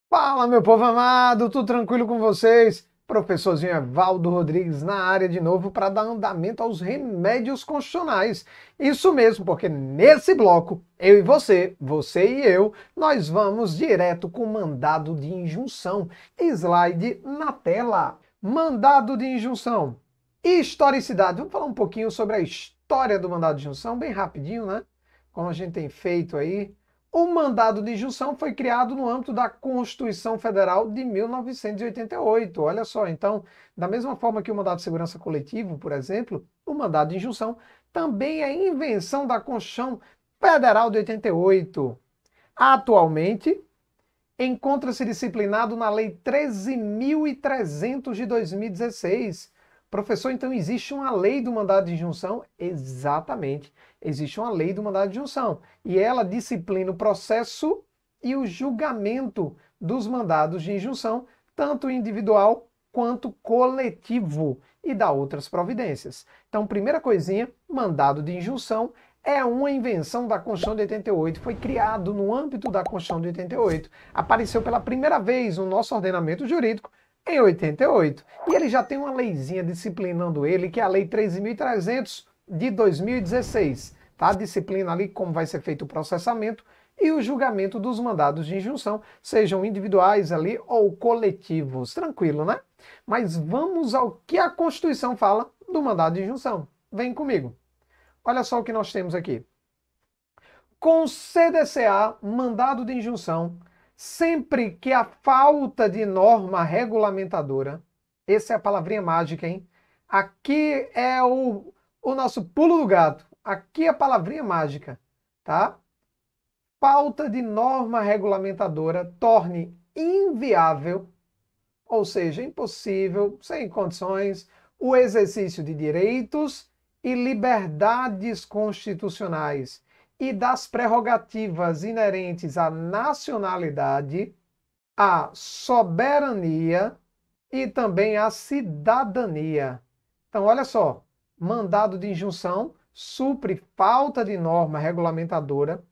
Fala, meu povo amado, tudo tranquilo com vocês? Professorzinho Evaldo Rodrigues na área de novo para dar andamento aos remédios constitucionais. Isso mesmo, porque nesse bloco, eu e você e eu, nós vamos direto com o mandado de injunção. Slide na tela. Mandado de injunção. Historicidade. Vamos falar um pouquinho sobre a história do mandado de injunção, bem rapidinho, né? Como a gente tem feito aí. O mandado de injunção foi criado no âmbito da Constituição Federal de 1988. Olha só, então, da mesma forma que o mandado de segurança coletivo, por exemplo, o mandado de injunção também é invenção da Constituição Federal de 88. Atualmente, encontra-se disciplinado na Lei 13.300 de 2016. Professor, então existe uma lei do mandado de injunção? Exatamente, existe uma lei do mandado de injunção. E ela disciplina o processo e o julgamento dos mandados de injunção, tanto individual quanto coletivo, e dá outras providências. Então, primeira coisinha, mandado de injunção é uma invenção da Constituição de 88, foi criado no âmbito da Constituição de 88, apareceu pela primeira vez no nosso ordenamento jurídico em 88. E ele já tem uma leizinha disciplinando ele, que é a Lei 13.300 de 2016. Tá? Disciplina ali como vai ser feito o processamento e o julgamento dos mandados de injunção, sejam individuais ali ou coletivos. Tranquilo, né? Mas vamos ao que a Constituição fala do mandado de injunção. Vem comigo. Olha só o que nós temos aqui. Com CDCA, mandado de injunção, sempre que a falta de norma regulamentadora, essa é a palavrinha mágica, hein? Aqui é o nosso pulo do gato. Aqui é a palavrinha mágica, tá? Falta de norma regulamentadora torne inviável, ou seja, impossível, sem condições, o exercício de direitos e liberdades constitucionais e das prerrogativas inerentes à nacionalidade, à soberania e também à cidadania. Então, olha só, mandado de injunção supre falta de norma regulamentadora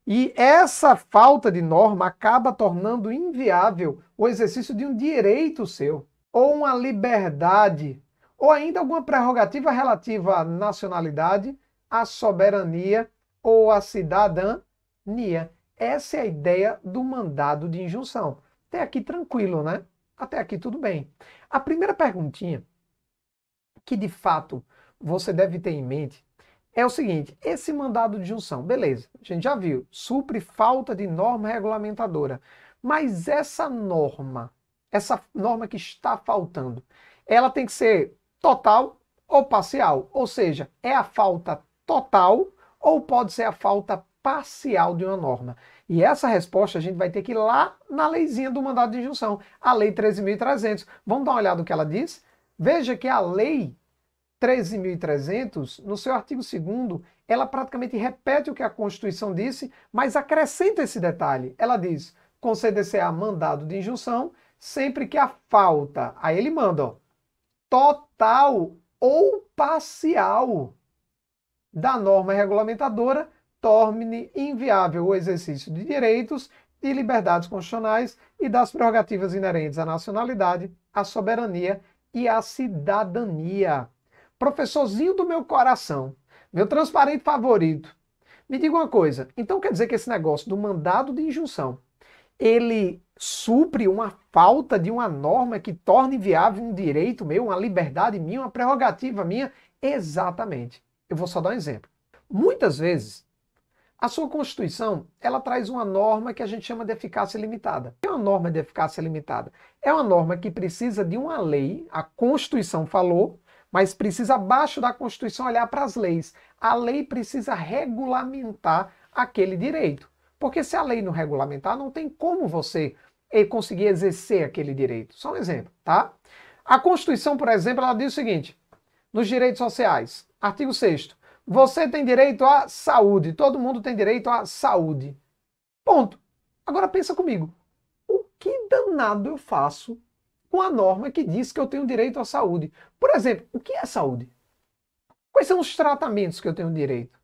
e essa falta de norma acaba tornando inviável o exercício de um direito seu, ou uma liberdade, ou ainda alguma prerrogativa relativa à nacionalidade, à soberania ou à cidadania. Essa é a ideia do mandado de injunção. Até aqui tranquilo, né? Até aqui tudo bem. A primeira perguntinha que de fato você deve ter em mente é o seguinte: esse mandado de junção, beleza, a gente já viu, supre falta de norma regulamentadora. Mas essa norma que está faltando, ela tem que ser total ou parcial? Ou seja, é a falta total ou pode ser a falta parcial de uma norma? E essa resposta a gente vai ter que ir lá na leizinha do mandado de injunção, a Lei 13.300. Vamos dar uma olhada no que ela diz? Veja que a lei 13.300, no seu artigo 2º, ela praticamente repete o que a Constituição disse, mas acrescenta esse detalhe. Ela diz: conceder-se-á mandado de injunção sempre que a falta, aí ele manda, ó, total ou parcial da norma regulamentadora torne inviável o exercício de direitos e liberdades constitucionais e das prerrogativas inerentes à nacionalidade, à soberania e à cidadania. Professorzinho do meu coração, meu transparente favorito, me diga uma coisa, então quer dizer que esse negócio do mandado de injunção, ele supre uma falta de uma norma que torne viável um direito meu, uma liberdade minha, uma prerrogativa minha? Exatamente. Eu vou só dar um exemplo. Muitas vezes, a sua Constituição, ela traz uma norma que a gente chama de eficácia limitada. O que é uma norma de eficácia limitada? É uma norma que precisa de uma lei, a Constituição falou, mas precisa, abaixo da Constituição, olhar para as leis. A lei precisa regulamentar aquele direito. Porque se a lei não regulamentar, não tem como você conseguir exercer aquele direito. Só um exemplo, tá? A Constituição, por exemplo, ela diz o seguinte: nos direitos sociais, artigo 6º, você tem direito à saúde, todo mundo tem direito à saúde. Ponto. Agora pensa comigo, o que danado eu faço com a norma que diz que eu tenho direito à saúde? Por exemplo, o que é saúde? Quais são os tratamentos que eu tenho direito?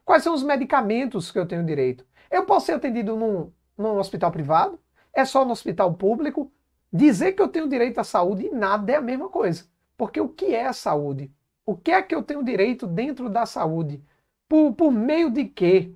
Quais são os medicamentos que eu tenho direito? Eu posso ser atendido num hospital privado? é só no hospital público. Dizer que eu tenho direito à saúde e nada é a mesma coisa. Porque o que é a saúde? O que é que eu tenho direito dentro da saúde? Por meio de quê?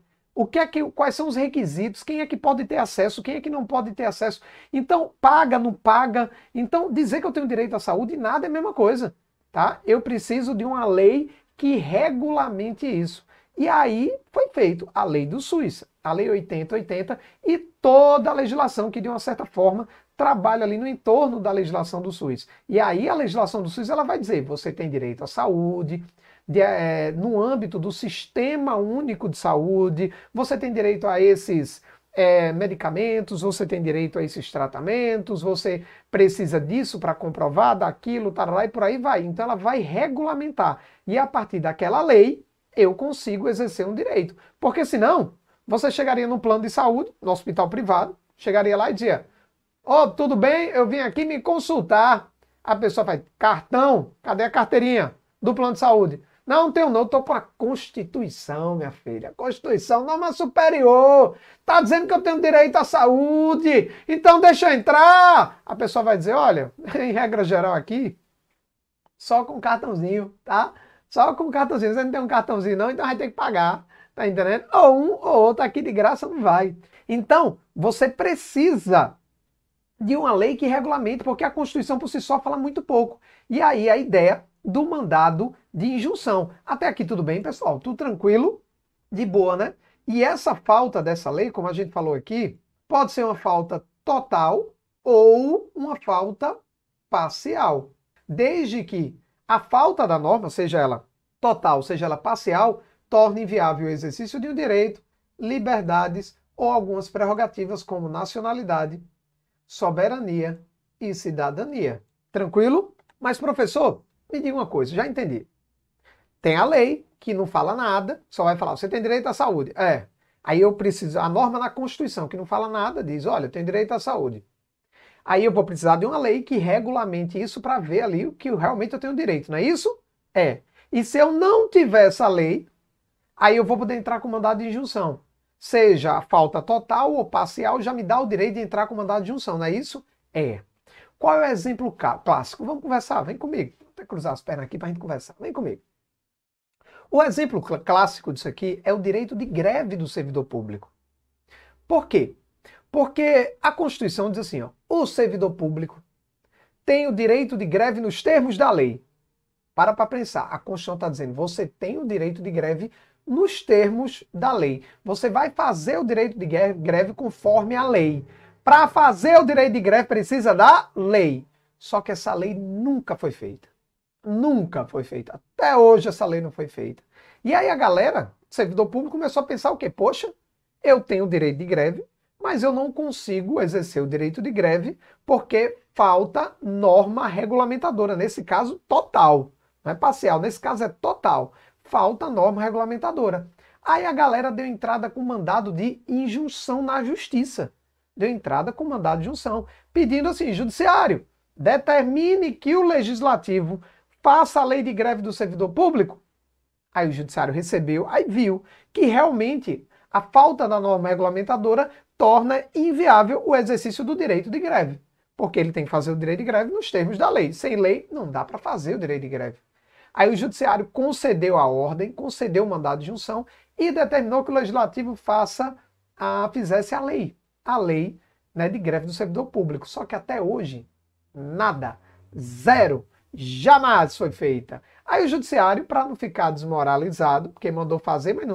Quais são os requisitos? Quem é que pode ter acesso? Quem é que não pode ter acesso? Então, paga, não paga? Então, dizer que eu tenho direito à saúde e nada é a mesma coisa. Tá? Eu preciso de uma lei que regulamente isso. E aí foi feito a lei do SUS, a lei 8080 e toda a legislação que de uma certa forma trabalha ali no entorno da legislação do SUS. E aí a legislação do SUS ela vai dizer, você tem direito à saúde, no âmbito do Sistema Único de Saúde, você tem direito a esses medicamentos, você tem direito a esses tratamentos, você precisa disso para comprovar, daquilo, tarará, e por aí vai. Então ela vai regulamentar. E a partir daquela lei, eu consigo exercer um direito. Porque senão, você chegaria no plano de saúde, no hospital privado, chegaria lá e dizia, tudo bem, eu vim aqui me consultar. A pessoa faz, cartão, cadê a carteirinha do plano de saúde? Não tenho não, estou com a Constituição, minha filha. Constituição, norma superior. Está dizendo que eu tenho direito à saúde, então deixa eu entrar. A pessoa vai dizer, olha, em regra geral aqui, só com cartãozinho, tá? Só com cartãozinho. Você não tem um cartãozinho não, então vai ter que pagar, tá entendendo? Ou um ou outro aqui de graça não vai. Então, você precisa de uma lei que regulamente, porque a Constituição por si só fala muito pouco. E aí a ideia do mandado de injunção. Até aqui tudo bem, pessoal? Tudo tranquilo? De boa, né? E essa falta dessa lei, como a gente falou aqui, pode ser uma falta total ou uma falta parcial. Desde que a falta da norma, seja ela total, seja ela parcial, torne inviável o exercício de um direito, liberdades ou algumas prerrogativas como nacionalidade, soberania e cidadania. Tranquilo? Mas, professor, me diga uma coisa, já entendi. Tem a lei que não fala nada, só vai falar, você tem direito à saúde. Aí eu preciso, a norma na Constituição que não fala nada diz, olha, eu tenho direito à saúde. Aí eu vou precisar de uma lei que regulamente isso para ver ali o que realmente eu tenho direito, não é isso? E se eu não tiver essa lei, aí eu vou poder entrar com mandado de injunção. Seja a falta total ou parcial, já me dá o direito de entrar com mandado de injunção, não é isso? Qual é o exemplo clássico? Vamos conversar, vem comigo. Vou até cruzar as pernas aqui para a gente conversar. Vem comigo. O exemplo clássico disso aqui é o direito de greve do servidor público. Por quê? Porque a Constituição diz assim, o servidor público tem o direito de greve nos termos da lei. Para pensar, a Constituição está dizendo, você tem o direito de greve nos termos da lei. Você vai fazer o direito de greve conforme a lei. Para fazer o direito de greve precisa da lei. Só que essa lei nunca foi feita. Nunca foi feita. Até hoje essa lei não foi feita. E aí a galera, servidor público, começou a pensar o quê? Poxa, eu tenho o direito de greve, mas eu não consigo exercer o direito de greve porque falta norma regulamentadora. Nesse caso, total. Não é parcial, nesse caso é total. Falta norma regulamentadora. Aí a galera deu entrada com mandado de injunção na justiça. Deu entrada com mandado de injunção, pedindo assim, judiciário, determine que o legislativo faça a lei de greve do servidor público. Aí o judiciário recebeu, aí viu que realmente a falta da norma regulamentadora torna inviável o exercício do direito de greve. Porque ele tem que fazer o direito de greve nos termos da lei. Sem lei, não dá para fazer o direito de greve. Aí o judiciário concedeu a ordem, concedeu o mandado de injunção e determinou que o legislativo fizesse a lei, né, de greve do servidor público. Só que até hoje, nada, zero, jamais foi feita. Aí o judiciário, para não ficar desmoralizado, porque mandou fazer, mas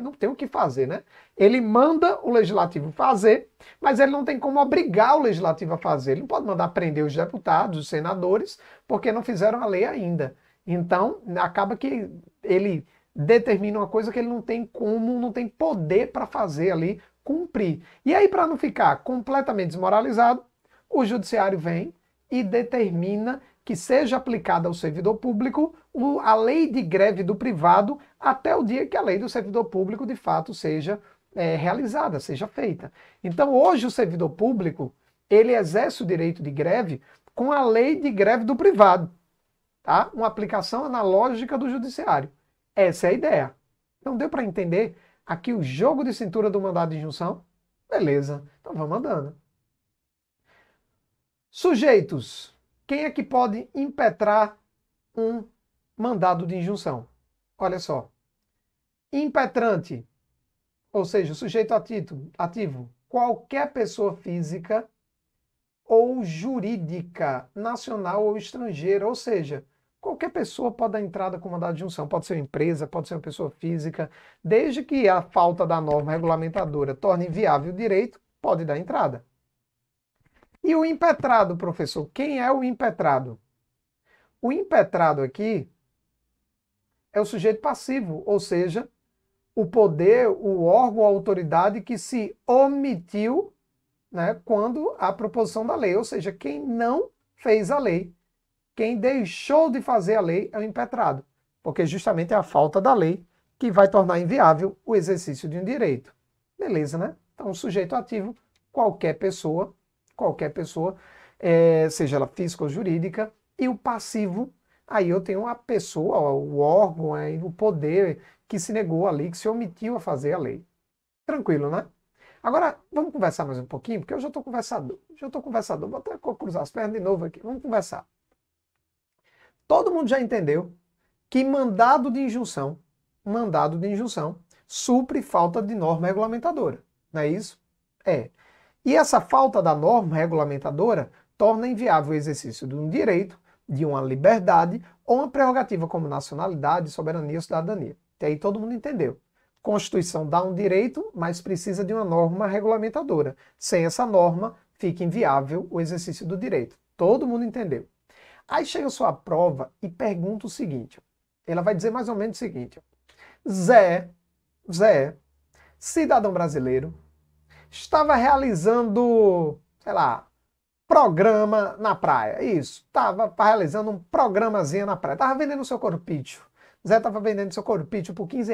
não tem o que fazer, né? Ele manda o legislativo fazer, mas ele não tem como obrigar o legislativo a fazer. Ele não pode mandar prender os deputados, os senadores, porque não fizeram a lei ainda. Então, acaba que ele determina uma coisa que ele não tem como, não tem poder para fazer ali, cumprir. E aí, para não ficar completamente desmoralizado, o judiciário vem e determina que seja aplicada ao servidor público a lei de greve do privado até o dia que a lei do servidor público de fato seja realizada, seja feita. Então hoje o servidor público, ele exerce o direito de greve com a lei de greve do privado, tá? Uma aplicação analógica do judiciário. Essa é a ideia. Então deu para entender aqui o jogo de cintura do mandado de injunção? Beleza, então vamos andando. Sujeitos. Quem é que pode impetrar um mandado de injunção? Olha só. Impetrante, ou seja, sujeito ativo, qualquer pessoa física ou jurídica, nacional ou estrangeira, ou seja, qualquer pessoa pode dar entrada com mandado de injunção, pode ser uma empresa, pode ser uma pessoa física, desde que a falta da norma regulamentadora torne inviável o direito, pode dar entrada. E o impetrado, professor? Quem é o impetrado? O impetrado aqui é o sujeito passivo, ou seja, o poder, o órgão, a autoridade que se omitiu, né, quando a proposição da lei, ou seja, quem não fez a lei, quem deixou de fazer a lei é o impetrado, porque justamente é a falta da lei que vai tornar inviável o exercício de um direito. Beleza, né? Então, o sujeito ativo, qualquer pessoa, seja ela física ou jurídica, e o passivo, aí eu tenho a pessoa, o órgão, o poder que se negou a lei, que se omitiu a fazer a lei. Tranquilo, né? Agora, vamos conversar mais um pouquinho, porque eu já estou conversador, vou até cruzar as pernas de novo aqui, vamos conversar. Todo mundo já entendeu que mandado de injunção, supre falta de norma regulamentadora, não é isso? É. E essa falta da norma regulamentadora torna inviável o exercício de um direito, de uma liberdade ou uma prerrogativa como nacionalidade, soberania ou cidadania. Até aí todo mundo entendeu. Constituição dá um direito, mas precisa de uma norma regulamentadora. Sem essa norma, fica inviável o exercício do direito. Todo mundo entendeu. Aí chega a sua prova e pergunta o seguinte. Ela vai dizer mais ou menos o seguinte. Zé, cidadão brasileiro, estava realizando, sei lá, programa na praia. Isso, estava realizando um programazinho na praia. Estava vendendo seu corpício. Zé estava vendendo seu corpício por R$ 15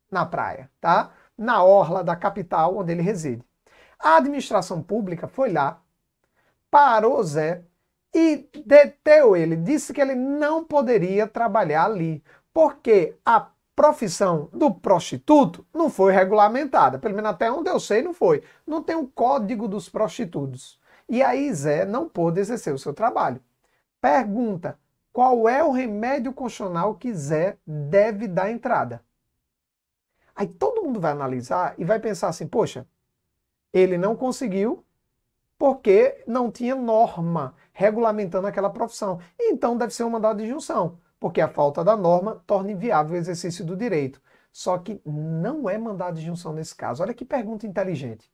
na praia, tá? Na orla da capital onde ele reside. A administração pública foi lá, parou Zé e deteu ele. Disse que ele não poderia trabalhar ali, porque a profissão do prostituto não foi regulamentada. Pelo menos até onde eu sei não foi. Não tem um código dos prostitutos. E aí Zé não pôde exercer o seu trabalho. Pergunta, qual é o remédio constitucional que Zé deve dar entrada? Aí todo mundo vai analisar e vai pensar assim, poxa, ele não conseguiu porque não tinha norma regulamentando aquela profissão. Então deve ser um mandado de injunção, porque a falta da norma torna inviável o exercício do direito. Só que não é mandado de injunção nesse caso. Olha que pergunta inteligente.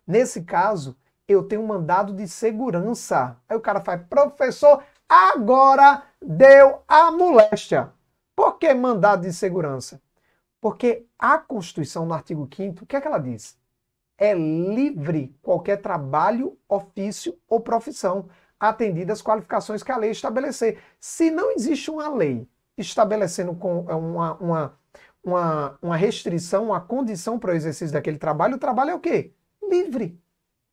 Nesse caso, eu tenho um mandado de segurança. Aí o cara faz, professor, agora deu a moléstia. Por que mandado de segurança? Porque a Constituição, no artigo 5º, o que é que ela diz? É livre qualquer trabalho, ofício ou profissão, atendidas as qualificações que a lei estabelecer. Se não existe uma lei estabelecendo uma restrição, uma condição para o exercício daquele trabalho, o trabalho é o quê? Livre.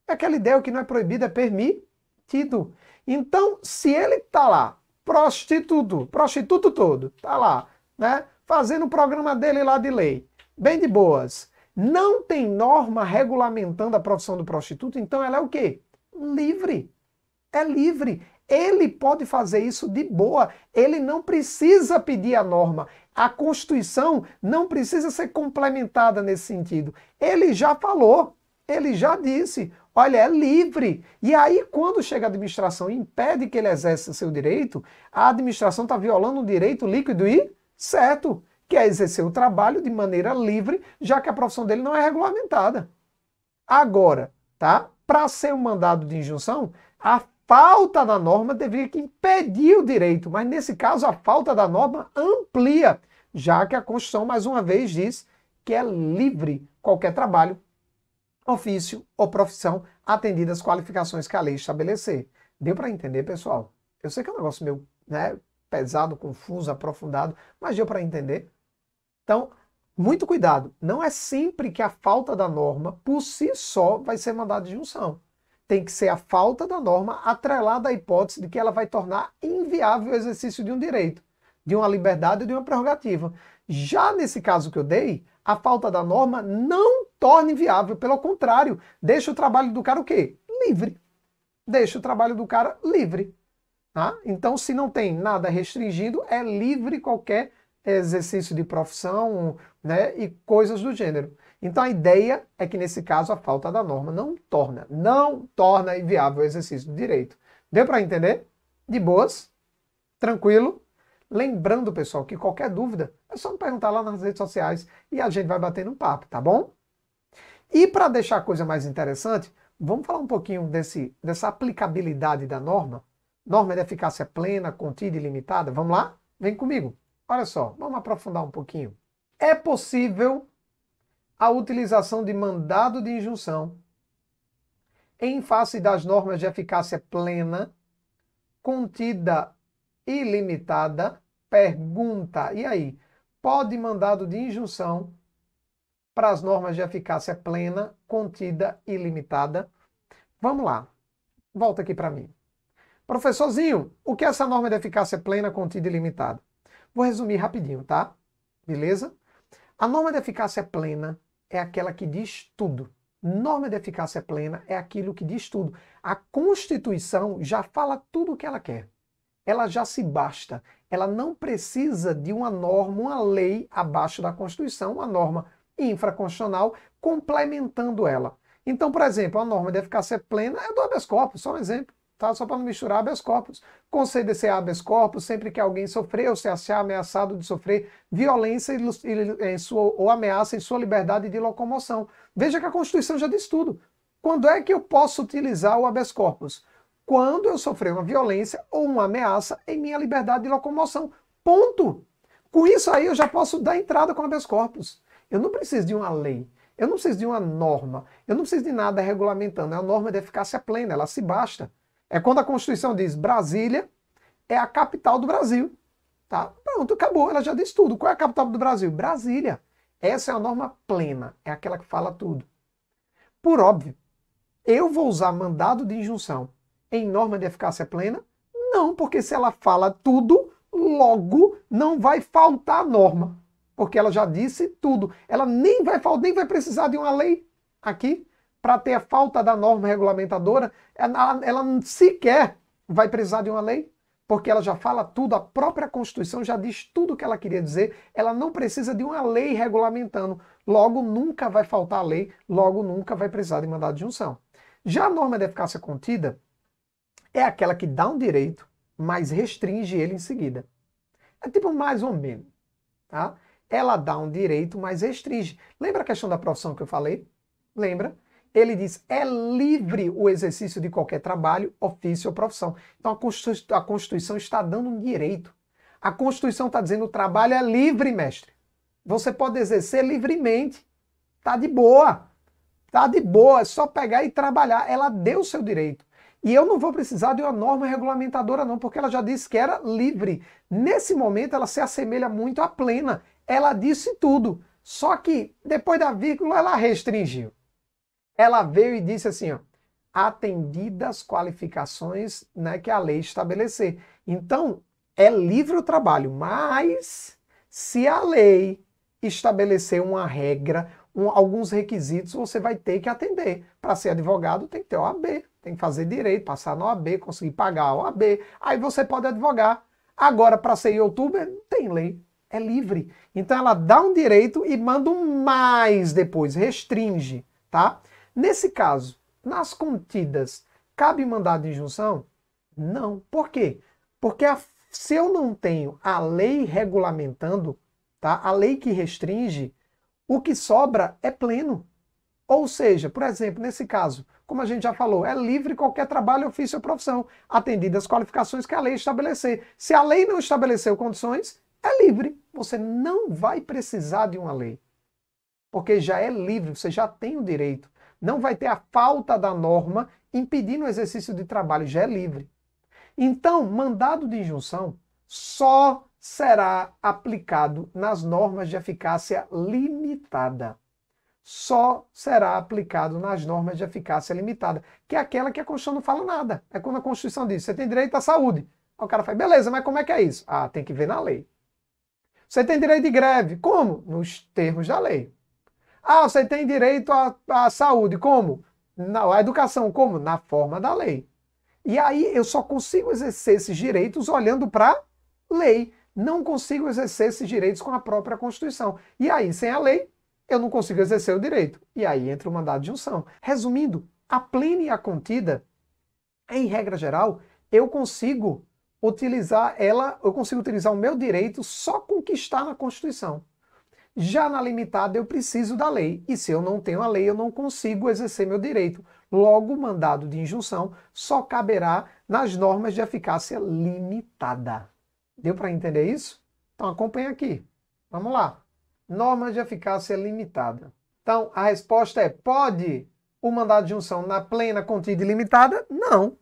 É aquela ideia, o que não é proibido é permitido. Então, se ele está lá, prostituto todo, está lá, né, fazendo o programa dele lá de lei, bem de boas, não tem norma regulamentando a profissão do prostituto, então ela é o quê? Livre. É livre. Ele pode fazer isso de boa. Ele não precisa pedir a norma. A Constituição não precisa ser complementada nesse sentido. Ele já falou, ele já disse, olha, é livre. E aí, quando chega a administração e impede que ele exerça seu direito, a administração está violando um direito líquido e certo, que é exercer o trabalho de maneira livre, já que a profissão dele não é regulamentada. Agora, tá? Para ser um mandado de injunção, a falta da norma deveria que impedir o direito, mas nesse caso a falta da norma amplia, já que a Constituição, mais uma vez, diz que é livre qualquer trabalho, ofício ou profissão, atendidas as qualificações que a lei estabelecer. Deu para entender, pessoal? Eu sei que é um negócio meio, né, pesado, confuso, aprofundado, mas deu para entender? Então, muito cuidado. Não é sempre que a falta da norma, por si só, vai ser mandado de injunção. Tem que ser a falta da norma atrelada à hipótese de que ela vai tornar inviável o exercício de um direito, de uma liberdade ou de uma prerrogativa. Já nesse caso que eu dei, a falta da norma não torna inviável, pelo contrário, deixa o trabalho do cara o quê? Livre. deixa o trabalho do cara livre. Tá? Então, se não tem nada restringido, é livre qualquer exercício de profissão, né, e coisas do gênero. Então, a ideia é que, nesse caso, a falta da norma não torna inviável o exercício do direito. Deu para entender? De boas? Tranquilo? Lembrando, pessoal, que qualquer dúvida é só me perguntar lá nas redes sociais e a gente vai batendo um papo, tá bom? E para deixar a coisa mais interessante, vamos falar um pouquinho dessa aplicabilidade da norma? Norma de eficácia plena, contida e limitada? Vamos lá? Vem comigo. Olha só, vamos aprofundar um pouquinho. É possível a utilização de mandado de injunção em face das normas de eficácia plena, contida e limitada? Pergunta. E aí? Pode mandado de injunção para as normas de eficácia plena, contida e limitada? Vamos lá. Volta aqui para mim. Professorzinho, o que é essa norma de eficácia plena, contida e limitada? Vou resumir rapidinho, tá? Beleza? A norma de eficácia plena é aquela que diz tudo. Norma de eficácia plena é aquilo que diz tudo. A Constituição já fala tudo o que ela quer. Ela já se basta. Ela não precisa de uma norma, uma lei abaixo da Constituição, uma norma infraconstitucional complementando ela. Então, por exemplo, a norma de eficácia plena é do habeas corpus, só um exemplo. Tá? Só para não misturar habeas corpus. Conceder-se habeas corpus sempre que alguém sofrer ou se achar ameaçado de sofrer violência ou ameaça em sua liberdade de locomoção. Veja que a Constituição já diz tudo. Quando é que eu posso utilizar o habeas corpus? Quando eu sofrer uma violência ou uma ameaça em minha liberdade de locomoção. Ponto! Com isso aí eu já posso dar entrada com habeas corpus. Eu não preciso de uma lei. Eu não preciso de uma norma. Eu não preciso de nada regulamentando. É uma norma de eficácia plena. Ela se basta. É quando a Constituição diz Brasília é a capital do Brasil. Tá? Pronto, acabou. Ela já diz tudo. Qual é a capital do Brasil? Brasília. Essa é a norma plena. É aquela que fala tudo. Por óbvio, eu vou usar mandado de injunção em norma de eficácia plena? Não, porque se ela fala tudo, logo não vai faltar norma. Porque ela já disse tudo. Ela nem vai precisar de uma lei aqui para ter a falta da norma regulamentadora. Ela sequer vai precisar de uma lei, porque ela já fala tudo, a própria Constituição já diz tudo o que ela queria dizer, ela não precisa de uma lei regulamentando. Logo, nunca vai faltar lei, logo, nunca vai precisar de mandado de injunção. Já a norma de eficácia contida é aquela que dá um direito, mas restringe ele em seguida. É tipo mais ou menos, tá? Ela dá um direito, mas restringe. Lembra a questão da profissão que eu falei? Lembra? Ele diz, é livre o exercício de qualquer trabalho, ofício ou profissão. Então a Constituição está dando um direito. A Constituição está dizendo, o trabalho é livre, mestre. Você pode exercer livremente. Tá de boa. Tá de boa, é só pegar e trabalhar. Ela deu o seu direito. E eu não vou precisar de uma norma regulamentadora não, porque ela já disse que era livre. Nesse momento ela se assemelha muito à plena. Ela disse tudo. Só que depois da vírgula ela restringiu. Ela veio e disse assim, ó, atendidas as qualificações, né, que a lei estabelecer. Então, é livre o trabalho, mas se a lei estabelecer uma regra, alguns requisitos, você vai ter que atender. Para ser advogado tem que ter OAB, tem que fazer direito, passar na OAB, conseguir pagar a OAB, aí você pode advogar. Agora, para ser youtuber, não tem lei, é livre. Então ela dá um direito e manda um mais depois, restringe, tá? Nesse caso, nas contidas, cabe mandado de injunção? Não. Por quê? Porque se eu não tenho a lei regulamentando, tá? A lei que restringe, o que sobra é pleno. Ou seja, por exemplo, nesse caso, como a gente já falou, é livre qualquer trabalho, ofício ou profissão, atendidas as qualificações que a lei estabelecer. Se a lei não estabeleceu condições, é livre. Você não vai precisar de uma lei. Porque já é livre, você já tem o direito. Não vai ter a falta da norma impedindo o exercício de trabalho, já é livre. Então, mandado de injunção só será aplicado nas normas de eficácia limitada. Só será aplicado nas normas de eficácia limitada, que é aquela que a Constituição não fala nada. É quando a Constituição diz, você tem direito à saúde. Aí o cara fala, beleza, mas como é que é isso? Ah, tem que ver na lei. Você tem direito de greve. Como? Nos termos da lei. Ah, você tem direito à saúde. Como? À educação. Como? Na forma da lei. E aí eu só consigo exercer esses direitos olhando para a lei. Não consigo exercer esses direitos com a própria Constituição. E aí, sem a lei, eu não consigo exercer o direito. E aí entra o mandado de junção. Resumindo, a plena e a contida, em regra geral, eu consigo utilizar o meu direito só com o que está na Constituição. Já na limitada, eu preciso da lei. E se eu não tenho a lei, eu não consigo exercer meu direito. Logo, o mandado de injunção só caberá nas normas de eficácia limitada. Deu para entender isso? Então acompanha aqui. Vamos lá. Normas de eficácia limitada. Então, a resposta é: pode o mandado de injunção na plena, contida e limitada? Não.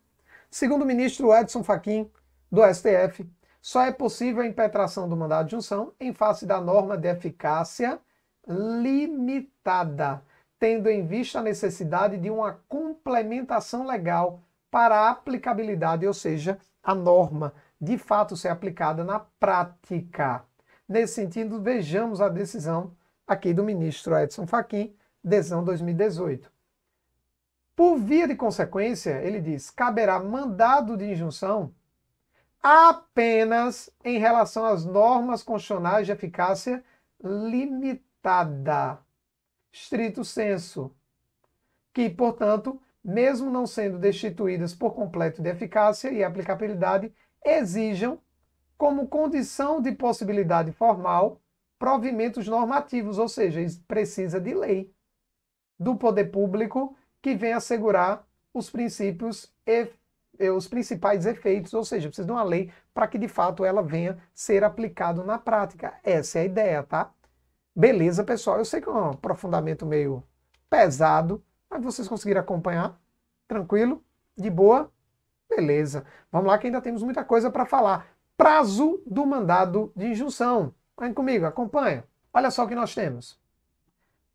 Segundo o ministro Edson Fachin, do STF, só é possível a impetração do mandado de injunção em face da norma de eficácia limitada, tendo em vista a necessidade de uma complementação legal para a aplicabilidade, ou seja, a norma de fato ser aplicada na prática. Nesse sentido, vejamos a decisão aqui do ministro Edson Fachin, decisão 2018. Por via de consequência, ele diz, caberá mandado de injunção apenas em relação às normas constitucionais de eficácia limitada, stricto sensu, que, portanto, mesmo não sendo destituídas por completo de eficácia e aplicabilidade, exijam, como condição de possibilidade formal, provimentos normativos, ou seja, precisa de lei do poder público que venha assegurar os princípios e os principais efeitos, ou seja, precisa de uma lei para que de fato ela venha ser aplicada na prática. Essa é a ideia, tá? Beleza, pessoal? Eu sei que é um aprofundamento meio pesado, mas vocês conseguiram acompanhar? Tranquilo? De boa? Beleza. Vamos lá que ainda temos muita coisa para falar. Prazo do mandado de injunção. Vem comigo, acompanha. Olha só o que nós temos.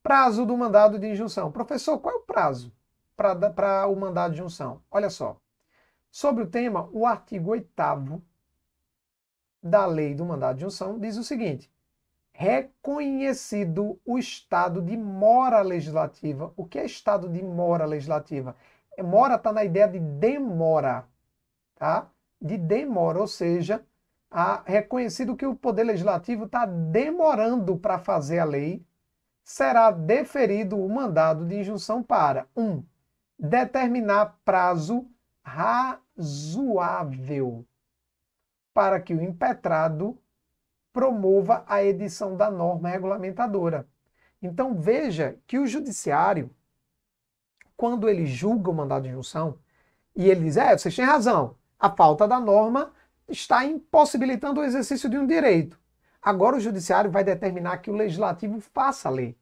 Prazo do mandado de injunção. Professor, qual é o prazo para o mandado de injunção? Olha só. Sobre o tema, o artigo 8º da Lei do Mandado de Injunção diz o seguinte: reconhecido o estado de mora legislativa. O que é estado de mora legislativa? Mora está na ideia de demora, tá? De demora, ou seja, reconhecido que o Poder Legislativo está demorando para fazer a lei, será deferido o mandado de injunção para 1. Determinar prazo razoável para que o impetrado promova a edição da norma regulamentadora. Então veja que o judiciário, quando ele julga o mandado de injunção, e ele diz, vocês têm razão, a falta da norma está impossibilitando o exercício de um direito. Agora o judiciário vai determinar que o legislativo faça a lei.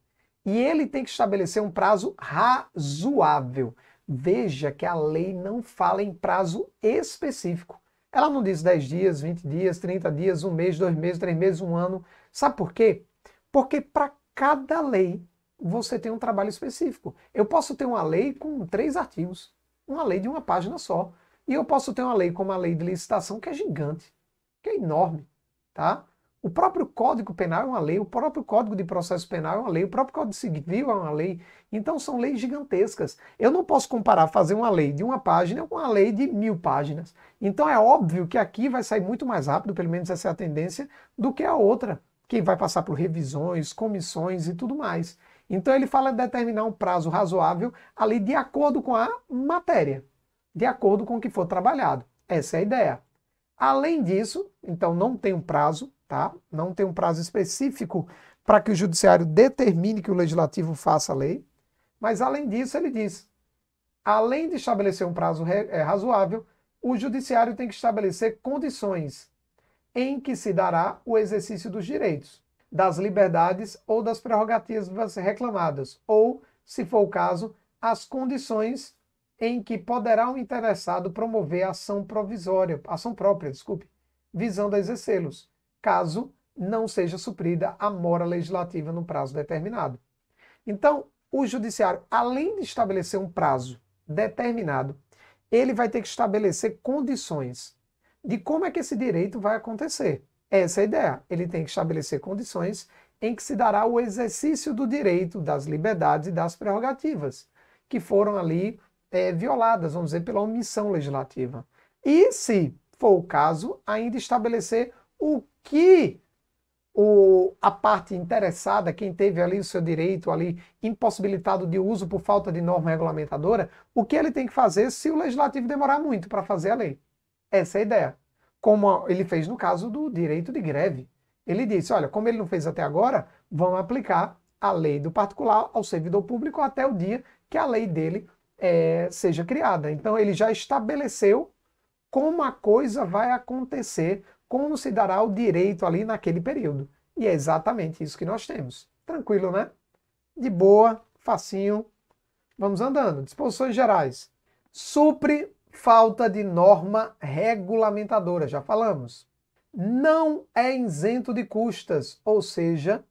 E ele tem que estabelecer um prazo razoável. Veja que a lei não fala em prazo específico. Ela não diz 10 dias, 20 dias, 30 dias, 1 mês, 2 meses, 3 meses, 1 ano. Sabe por quê? Porque para cada lei você tem um trabalho específico. Eu posso ter uma lei com 3 artigos, uma lei de uma página só. E eu posso ter uma lei como a lei de licitação, que é gigante, que é enorme, tá? O próprio Código Penal é uma lei, o próprio Código de Processo Penal é uma lei, o próprio Código Civil é uma lei. Então são leis gigantescas. Eu não posso comparar fazer uma lei de uma página com uma lei de 1000 páginas. Então é óbvio que aqui vai sair muito mais rápido, pelo menos essa é a tendência, do que a outra, que vai passar por revisões, comissões e tudo mais. Então ele fala de determinar um prazo razoável ali de acordo com a matéria, de acordo com o que for trabalhado. Essa é a ideia. Além disso, então não tem um prazo, tá? Não tem um prazo específico para que o judiciário determine que o legislativo faça a lei, mas além disso ele diz, além de estabelecer um prazo razoável, o judiciário tem que estabelecer condições em que se dará o exercício dos direitos, das liberdades ou das prerrogativas reclamadas, ou, se for o caso, as condições em que poderá o interessado promover ação própria, visando a exercê-los, caso não seja suprida a mora legislativa no prazo determinado. Então, o judiciário, além de estabelecer um prazo determinado, ele vai ter que estabelecer condições de como é que esse direito vai acontecer. Essa é a ideia. Ele tem que estabelecer condições em que se dará o exercício do direito, das liberdades e das prerrogativas, que foram ali violadas, vamos dizer, pela omissão legislativa. E, se for o caso, ainda estabelecer o que a parte interessada, quem teve ali o seu direito ali impossibilitado de uso por falta de norma regulamentadora, o que ele tem que fazer se o legislativo demorar muito para fazer a lei. Essa é a ideia. Como ele fez no caso do direito de greve. Ele disse, olha, como ele não fez até agora, vamos aplicar a lei do particular ao servidor público até o dia que a lei dele seja criada. Então ele já estabeleceu como a coisa vai acontecer, como se dará o direito ali naquele período. E é exatamente isso que nós temos. Tranquilo, né? De boa, facinho. Vamos andando. Disposições gerais. Supre falta de norma regulamentadora, já falamos. Não é isento de custas, ou seja,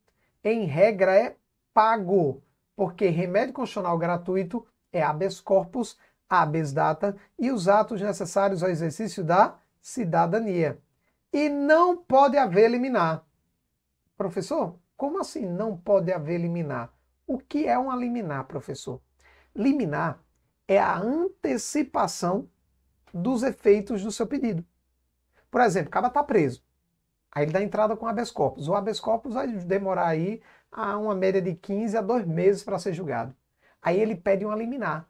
em regra é pago, porque remédio constitucional gratuito é habeas corpus, habeas data e os atos necessários ao exercício da cidadania. E não pode haver liminar. Professor, como assim não pode haver liminar? O que é uma liminar, professor? Liminar é a antecipação dos efeitos do seu pedido. Por exemplo, o cara está preso. Aí ele dá entrada com habeas corpus. O habeas corpus vai demorar aí a uma média de 15 a 2 meses para ser julgado. Aí ele pede uma liminar.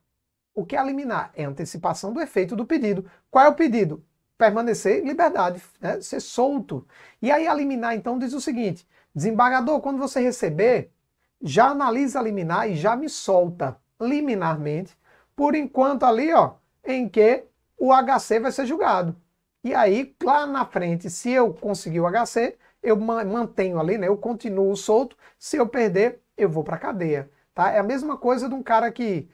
O que é a liminar? É a antecipação do efeito do pedido. Qual é o pedido? Permanecer em liberdade, né? Ser solto. E aí a liminar, então, diz o seguinte: desembargador, quando você receber, já analisa a liminar e já me solta liminarmente, por enquanto ali, ó, em que o HC vai ser julgado. E aí, lá na frente, se eu conseguir o HC, eu mantenho ali, né? Eu continuo solto. Se eu perder, eu vou para a cadeia. Tá? É a mesma coisa de um cara que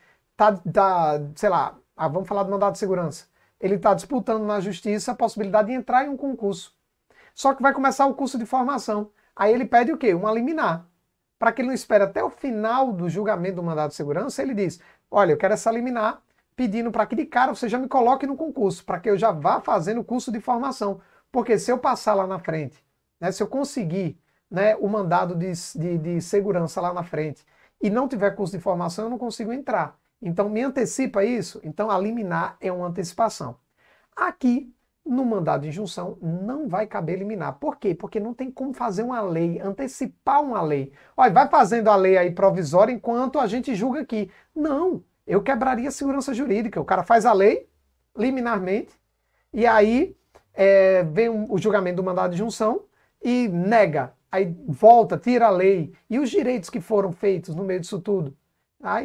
sei lá, vamos falar do mandado de segurança. Ele está disputando na justiça a possibilidade de entrar em um concurso. Só que vai começar o curso de formação. Aí ele pede o quê? Uma liminar. Para que ele não espere até o final do julgamento do mandado de segurança, ele diz, olha, eu quero essa liminar pedindo para que de cara você já me coloque no concurso, para que eu já vá fazendo o curso de formação. Porque se eu passar lá na frente, né, se eu conseguir, né, o mandado de segurança lá na frente e não tiver curso de formação, eu não consigo entrar. Então, me antecipa isso? Então, a liminar é uma antecipação. Aqui, no mandado de injunção, não vai caber liminar. Por quê? Porque não tem como fazer uma lei, antecipar uma lei. Olha, vai fazendo a lei aí provisória enquanto a gente julga aqui. Não, eu quebraria a segurança jurídica. O cara faz a lei, liminarmente, e aí vem o julgamento do mandado de injunção e nega. Aí volta, tira a lei. E os direitos que foram feitos no meio disso tudo?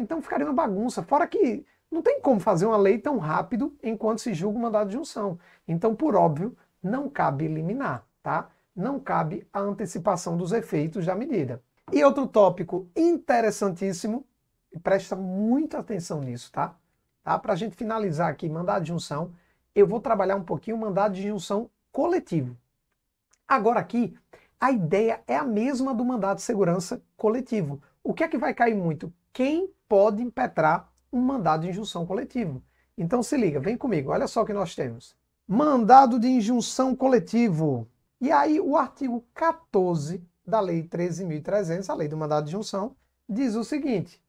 Então ficaria uma bagunça. Fora que não tem como fazer uma lei tão rápido enquanto se julga o mandado de injunção. Então, por óbvio, não cabe liminar, tá? Não cabe a antecipação dos efeitos da medida. E outro tópico interessantíssimo, e presta muita atenção nisso, tá? Para a gente finalizar aqui, mandado de injunção, eu vou trabalhar um pouquinho o mandado de injunção coletivo. Agora aqui, a ideia é a mesma do mandado de segurança coletivo. O que é que vai cair muito? Quem pode impetrar um mandado de injunção coletivo? Então se liga, vem comigo, olha só o que nós temos. Mandado de injunção coletivo. E aí o artigo 14 da Lei 13.300, a Lei do Mandado de Injunção, diz o seguinte: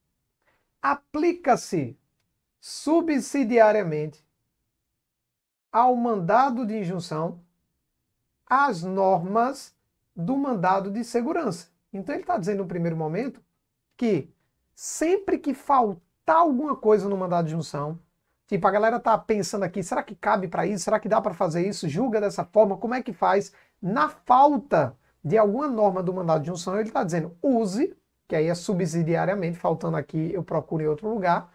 aplica-se subsidiariamente ao mandado de injunção as normas do mandado de segurança. Então ele está dizendo no primeiro momento que sempre que faltar alguma coisa no mandado de injunção, tipo, a galera tá pensando aqui, será que cabe para isso? Será que dá para fazer isso? Julga dessa forma? Como é que faz? Na falta de alguma norma do mandado de injunção, ele está dizendo, use, que aí é subsidiariamente, faltando aqui, eu procuro em outro lugar,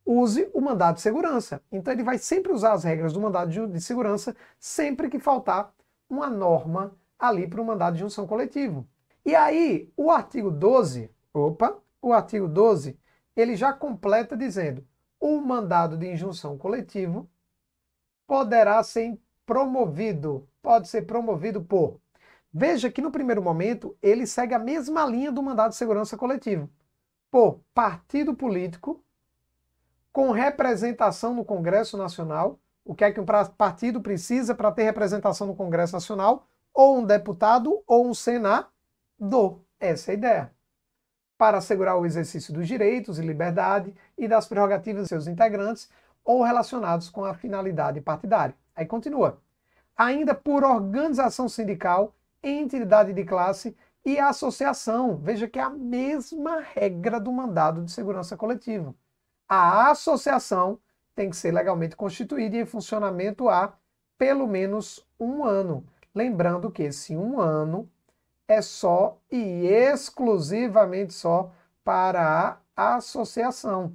use o mandado de segurança. Então ele vai sempre usar as regras do mandado de segurança sempre que faltar uma norma ali para o mandado de injunção coletivo. E aí, o artigo 12, o artigo 12, ele já completa dizendo: o mandado de injunção coletivo poderá ser promovido, pode ser promovido por... Veja que no primeiro momento ele segue a mesma linha do mandado de segurança coletivo. Por partido político com representação no Congresso Nacional. O que é que um partido precisa para ter representação no Congresso Nacional? Ou um deputado ou um senador. Essa é a ideia. para assegurar o exercício dos direitos e liberdade e das prerrogativas de seus integrantes ou relacionados com a finalidade partidária. Aí continua. Ainda por organização sindical, entidade de classe e associação. Veja que é a mesma regra do mandado de segurança coletiva. A associação tem que ser legalmente constituída e em funcionamento há pelo menos 1 ano. Lembrando que esse 1 ano é só e exclusivamente só para a associação.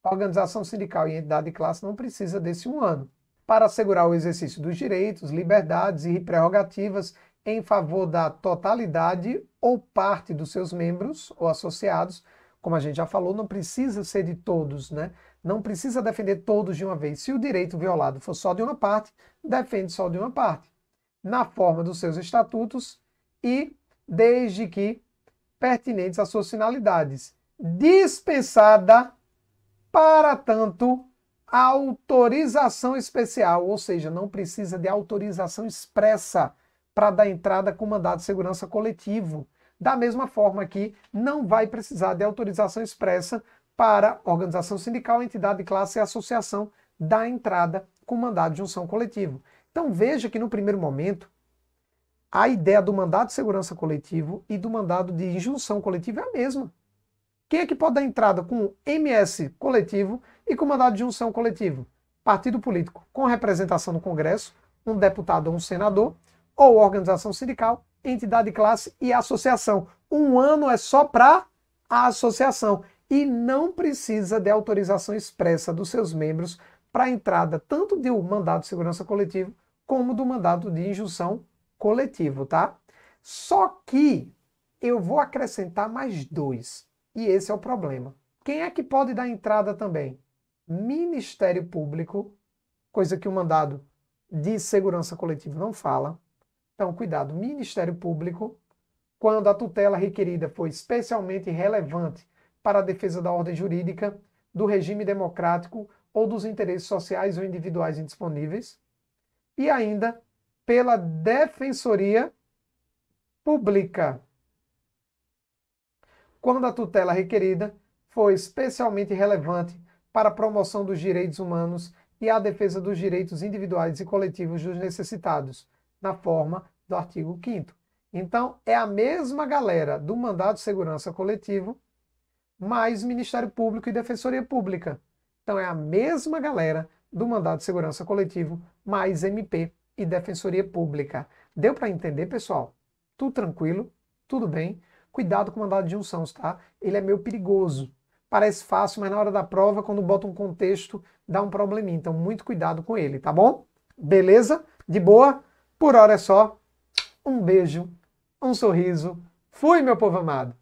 A organização sindical e entidade de classe não precisa desse 1 ano. Para assegurar o exercício dos direitos, liberdades e prerrogativas em favor da totalidade ou parte dos seus membros ou associados, como a gente já falou, não precisa ser de todos, né? Não precisa defender todos de uma vez. Se o direito violado for só de uma parte, defende só de uma parte, na forma dos seus estatutos e desde que pertinentes às suas finalidades. Dispensada, para tanto, autorização especial, ou seja, não precisa de autorização expressa para dar entrada com mandado de segurança coletivo. Da mesma forma que não vai precisar de autorização expressa para organização sindical, entidade de classe e associação dar entrada com mandado de junção coletivo. Então veja que no primeiro momento, a ideia do mandado de segurança coletivo e do mandado de injunção coletiva é a mesma. Quem é que pode dar entrada com MS coletivo e com mandado de junção coletivo? Partido político com representação no Congresso, um deputado ou um senador, ou organização sindical, entidade de classe e associação. 1 ano é só para a associação e não precisa de autorização expressa dos seus membros para a entrada tanto do mandado de segurança coletivo como do mandado de injunção coletivo, tá? Só que eu vou acrescentar mais 2, e esse é o problema. Quem é que pode dar entrada também? Ministério Público, coisa que o mandado de segurança coletiva não fala. Então, cuidado, Ministério Público, quando a tutela requerida for especialmente relevante para a defesa da ordem jurídica, do regime democrático ou dos interesses sociais ou individuais indisponíveis, e ainda pela Defensoria Pública, quando a tutela requerida for especialmente relevante para a promoção dos direitos humanos e a defesa dos direitos individuais e coletivos dos necessitados, na forma do artigo 5º. Então, é a mesma galera do mandado de segurança coletivo, mais Ministério Público e Defensoria Pública. Então, é a mesma galera do mandado de segurança coletivo, mais MP e Defensoria Pública. Deu para entender, pessoal? Tudo tranquilo? Tudo bem? Cuidado com o mandado de junção, tá? Ele é meio perigoso. Parece fácil, mas na hora da prova, quando bota um contexto, dá um probleminha. Então, muito cuidado com ele, tá bom? Beleza? De boa? Por hora é só. Um beijo, um sorriso. Fui, meu povo amado!